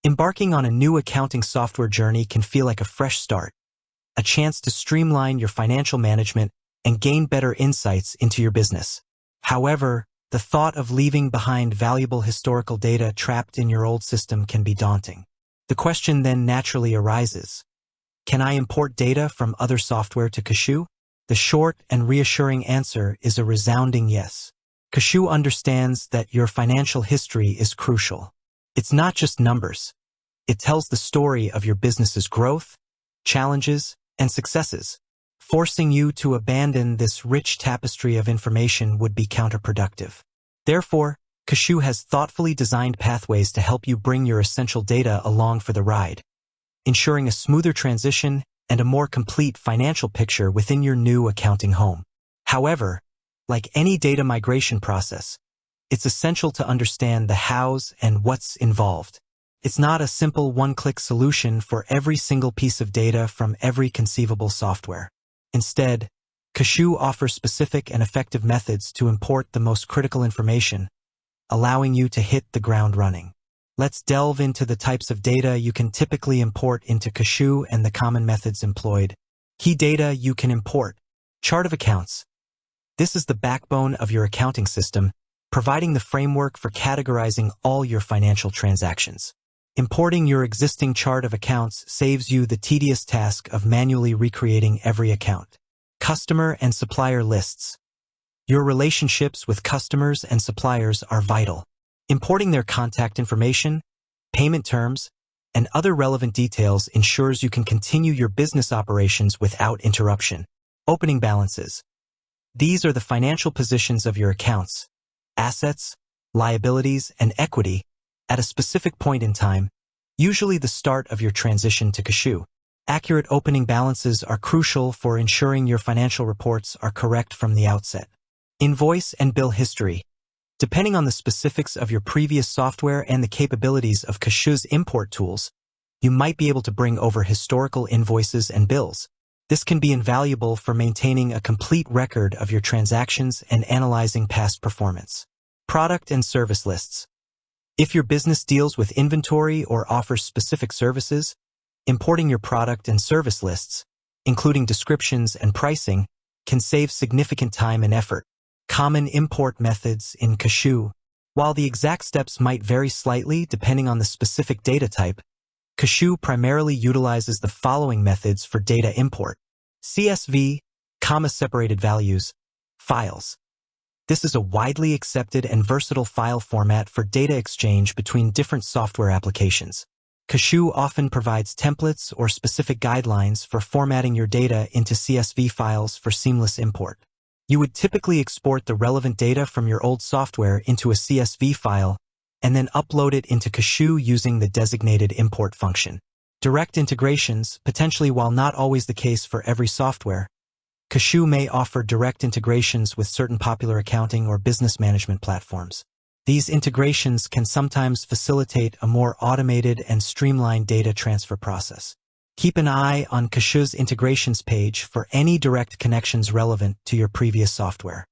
Embarking on a new accounting software journey can feel like a fresh start, a chance to streamline your financial management and gain better insights into your business. However, the thought of leaving behind valuable historical data trapped in your old system can be daunting. The question then naturally arises: can I import data from other software to kashoo? The short and reassuring answer is a resounding yes. Kashoo understands that your financial history is crucial. It's not just numbers. It tells the story of your business's growth, challenges, and successes. Forcing you to abandon this rich tapestry of information would be counterproductive. Therefore, kashoo has thoughtfully designed pathways to help you bring your essential data along for the ride, ensuring a smoother transition and a more complete financial picture within your new accounting home. However, like any data migration process, it's essential to understand the hows and what's involved. It's not a simple one-click solution for every single piece of data from every conceivable software. Instead, kashoo offers specific and effective methods to import the most critical information, allowing you to hit the ground running. Let's delve into the types of data you can typically import into kashoo and the common methods employed. Key data you can import. Chart of accounts. This is the backbone of your accounting system, providing the framework for categorizing all your financial transactions. Importing your existing chart of accounts saves you the tedious task of manually recreating every account. Customer and supplier lists. Your relationships with customers and suppliers are vital. Importing their contact information, payment terms, and other relevant details ensures you can continue your business operations without interruption. Opening balances. These are the financial positions of your accounts, assets, liabilities, and equity at a specific point in time, usually the start of your transition to kashoo. Accurate opening balances are crucial for ensuring your financial reports are correct from the outset. Invoice and bill history. Depending on the specifics of your previous software and the capabilities of kashoo's import tools, you might be able to bring over historical invoices and bills. This can be invaluable for maintaining a complete record of your transactions and analyzing past performance. Product and service lists. If your business deals with inventory or offers specific services, importing your product and service lists, including descriptions and pricing, can save significant time and effort. Common import methods in kashoo. While the exact steps might vary slightly depending on the specific data type, kashoo primarily utilizes the following methods for data import. CSV, comma-separated values, files. This is a widely accepted and versatile file format for data exchange between different software applications. Kashoo often provides templates or specific guidelines for formatting your data into CSV files for seamless import. You would typically export the relevant data from your old software into a CSV file and then upload it into kashoo using the designated import function. Direct integrations, potentially while not always the case for every software, kashoo may offer direct integrations with certain popular accounting or business management platforms. These integrations can sometimes facilitate a more automated and streamlined data transfer process. Keep an eye on kashoo's integrations page for any direct connections relevant to your previous software.